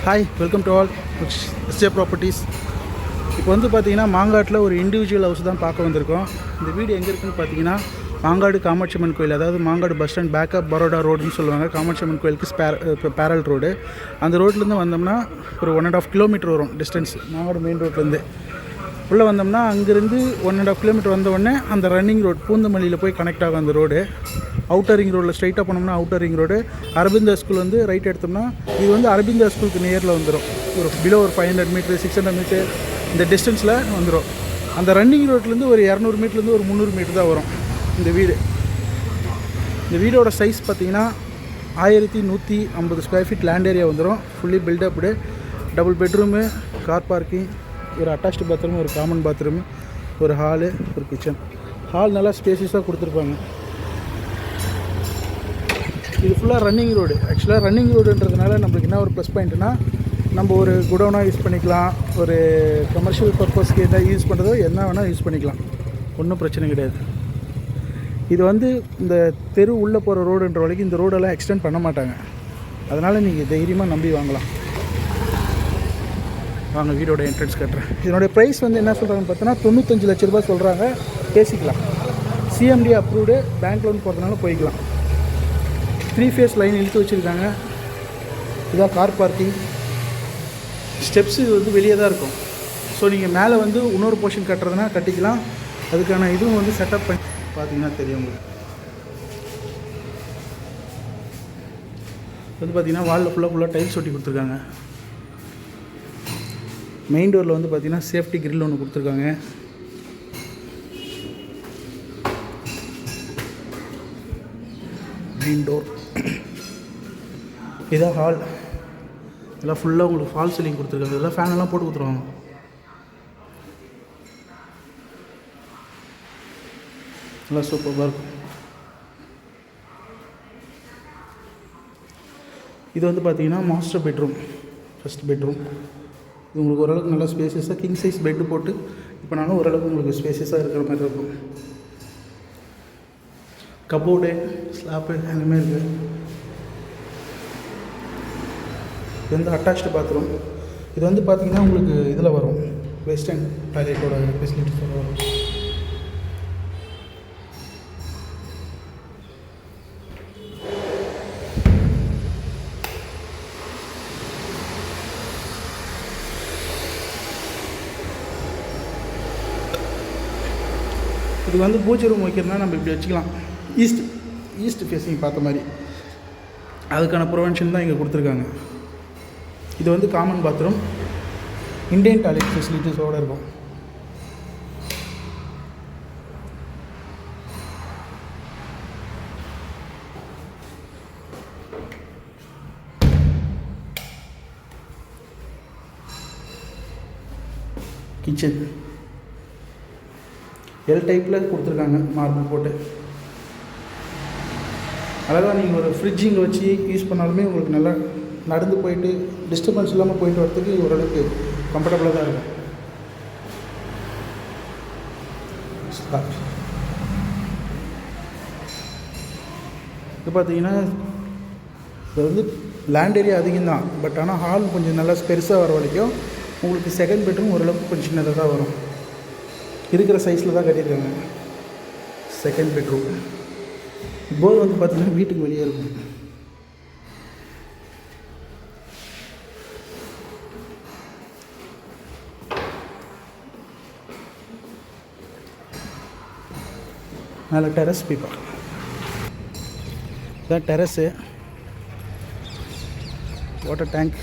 Hi, welcome to all SJ properties. இப்போ வந்து பார்த்தீங்கன்னா மாங்காட்டில் ஒரு இண்டிவிஜுவல் ஹவுஸ் தான் பார்க்க வந்திருக்கோம். இந்த வீடு எங்கே இருக்குதுன்னு பார்த்தீங்கன்னா மாங்காடு காமாட்சி அம்மன் கோயில், அதாவது Mangadu bus stand back up Baroda ரோடுன்னு சொல்லுவாங்க. காமாட்சி அம்மன் கோயிலுக்கு பேரல் ரோடு. அந்த ரோட்லேருந்து வந்தோம்னா ஒரு 1.5 கிலோமீட்டர் வரும் டிஸ்டன்ஸ். மாங்காடு மெயின் ரோட்லேருந்து உள்ளே வந்தோம்னா அங்கேருந்து 1.5 கிலோமீட்டர் வந்தவுடனே அந்த ரன்னிங் ரோடு பூந்தமல்லியில் போய் கனெக்ட் ஆகும். அந்த ரோடு அவுட்டர் ரிங் ரோடில் ஸ்ட்ரைட்டாக போனோம்னா அவுட்டர் ரிங் ரோடு. அரபிந்தா ஸ்கூல் வந்து ரைட் எடுத்தோம்னா இது வந்து அரபிந்தா ஸ்கூலுக்கு நியரில் வந்துடும். ஒரு பிலோ ஒரு 500 மீட்டர் 600 மீட்டர் இந்த டிஸ்டன்ஸில் வந்துடும். அந்த ரன்னிங் ரோட்லேருந்து ஒரு 200 மீட்டர்லேருந்து ஒரு 300 மீட்டர் தான் வரும் இந்த வீடு. இந்த வீடோட சைஸ் பார்த்திங்கன்னா 1150 ஸ்கொயர் ஃபீட் லேண்ட் ஏரியா வந்துடும். Fully built up, double bedroom, car parking, ஒரு அட்டாச்டு பாத்ரூம், ஒரு காமன் பாத்ரூமு, ஒரு ஹாலு, ஒரு கிச்சன். ஹால் நல்லா ஸ்பேசியஸாக கொடுத்துருப்பாங்க. இது ஃபுல்லாக ரன்னிங் ரோடு. ஆக்சுவலாக ரன்னிங் ரோடுன்றதுனால நம்மளுக்கு என்ன ஒரு ப்ளஸ் பாயிண்ட்னா, நம்ம ஒரு குடோனாக யூஸ் பண்ணிக்கலாம், ஒரு கமர்ஷியல் பர்பஸ்க்கு எதாவது யூஸ் பண்ணுறதோ என்ன வேணால் யூஸ் பண்ணிக்கலாம், ஒன்றும் பிரச்சனை கிடையாது. இது வந்து இந்த தெரு உள்ளே போகிற ரோடுன்ற வரைக்கும் இந்த ரோடெல்லாம் எக்ஸ்டெண்ட் பண்ண மாட்டாங்க. அதனால் நீங்கள் தைரியமாக நம்பி வாங்கலாம். வாங்க வீடோட என்ட்ரன்ஸ் கட்டுறேன். இதனுடைய ப்ரைஸ் வந்து என்ன சொல்கிறாங்கன்னு பார்த்தோன்னா 95 லட்ச ரூபா சொல்கிறாங்க. பேசிக்கலாம். சிஎம்டி அப்ரூவ்டு, பேங்க் லோன் போகிறதுனால போய்க்கலாம். 3 ஃபேஸ் லைன் இழுத்து வச்சுருக்காங்க. இதான் கார் பார்க்கிங். ஸ்டெப்ஸ் இது வந்து வெளியே தான் இருக்கும். ஸோ நீங்கள் மேலே வந்து இன்னொரு போர்ஷன் கட்டுறதுனா கட்டிக்கலாம். அதுக்கான இதுவும் வந்து செட்டப் பண்ணி பார்த்தீங்கன்னா தெரியும் உங்களுக்கு. வந்து பார்த்திங்கன்னா வாலில் ஃபுல்லாக டைல்ஸ் ஒட்டி கொடுத்துருக்காங்க. மெயின் டோரில் வந்து பார்த்திங்கன்னா சேஃப்டி கிரில் ஒன்று கொடுத்துருக்காங்க. Main door. இதான் ஹால். இதெல்லாம் ஃபுல்லாக உங்களுக்கு ஃபால் சீலிங் கொடுத்துருக்காங்க. இதெல்லாம் ஃபேனெல்லாம் போட்டு கொடுத்துருவாங்க. நல்லா சூப்பராக இருக்கும். இது வந்து பார்த்திங்கன்னா மாஸ்டர் பெட்ரூம், ஃபஸ்ட் பெட்ரூம். இது உங்களுக்கு ஓரளவுக்கு நல்லா ஸ்பேசியஸாக கிங் சைஸ் பெட்டு போட்டு இப்போனாலும் ஓரளவுக்கு உங்களுக்கு ஸ்பேசியஸாக இருக்கிற மாதிரி இருக்கும். கபோர்டு, ஸ்லாப்பு எல்லாமே இருக்குது. இது வந்து அட்டாச்டு பாத்ரூம். இது வந்து பார்த்திங்கன்னா உங்களுக்கு இதில் வரும், வெஸ்டர்ன் டாய்லெட்டோட ஃபெசிலிட்டிஸோட வரும். இது வந்து பூஜை ரூம் வைக்கிறதுனா நம்ம இப்படி வச்சுக்கலாம். ஈஸ்ட் ஃபேஸிங் பார்த்த மாதிரி அதுக்கான ப்ரொவென்ஷன் தான் இங்கே கொடுத்துருக்காங்க. இது வந்து காமன் பாத்ரூம், இண்டியன் டாய்லெட் ஃபெசிலிட்டிஸோடு இருக்கும். கிச்சன் எல் டைப்பில் கொடுத்துருக்காங்க, மார்பிள் போட்டு. அழகாக நீங்கள் ஒரு ஃப்ரிட்ஜ் இங்கே வச்சு யூஸ் பண்ணாலுமே உங்களுக்கு நல்லா நடந்து போயிட்டு டிஸ்டர்பன்ஸ் இல்லாமல் போயிட்டு வரத்துக்கு ஓரளவுக்கு கம்ஃபர்டபுளாக தான் இருக்கும். இது பார்த்தீங்கன்னா இது வந்து லேண்ட் ஏரியா அதிகம்தான். பட் ஆனால் ஹால் கொஞ்சம் நல்லா பெருசாக வர வரைக்கும் உங்களுக்கு செகண்ட் பெட்ரூம் ஓரளவுக்கு கொஞ்சம் சின்னதாக தான் வரும். இருக்கிற சைஸில் தான் கட்டியிருக்காங்க. Second bedroom. போர் வந்து பார்த்திங்கன்னா வீட்டுக்கு வெளியே இருக்கும். மேலே டெரஸ் போய் பார்க்கலாம். இதான் டெரஸு, வாட்டர் டேங்க்.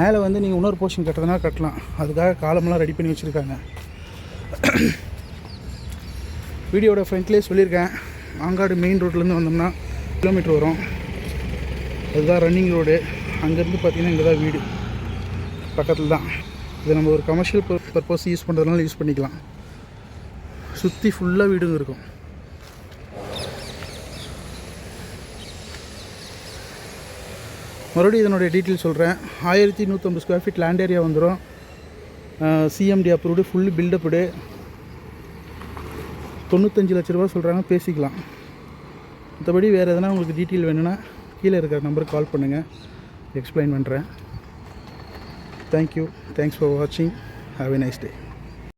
மேலே வந்து நீங்கள் இன்னொரு போர்ஷன் கட்டுறதுனா கட்டலாம். அதுக்காக காலமெல்லாம் ரெடி பண்ணி வச்சுருக்காங்க. வீடியோட ஃப்ரண்ட்லேயே சொல்லியிருக்கேன், மாங்காடு மெயின் ரோட்லேருந்து வந்தோம்னா கிலோமீட்டர் வரும். அதுதான் ரன்னிங் ரோடு. அங்கேருந்து பார்த்திங்கன்னா இங்கே தான் வீடு பக்கத்தில் தான். இது நம்ம ஒரு கமர்ஷியல் பர்பஸ் யூஸ் பண்ணுறதுனால யூஸ் பண்ணிக்கலாம். சுற்றி ஃபுல்லாக வீடுங்க இருக்கும். மறுபடியும் இதனுடைய டீட்டெயில் சொல்கிறேன். 1150 ஸ்கொயர் ஃபீட் லேண்ட் ஏரியா வந்துடும். CMD approved, fully built up. 95 லட்ச ரூபா சொல்கிறாங்க. பேசிக்கலாம். மற்றபடி வேறு எதனா உங்களுக்கு டீட்டெயில் வேணும்னா கீழே இருக்கிற நம்பருக்கு கால் பண்ணுங்கள், எக்ஸ்பிளைன் பண்ணுறேன். தேங்க்யூ, தேங்க்ஸ் ஃபார் வாட்சிங், ஹாவ் எ நைஸ் டே.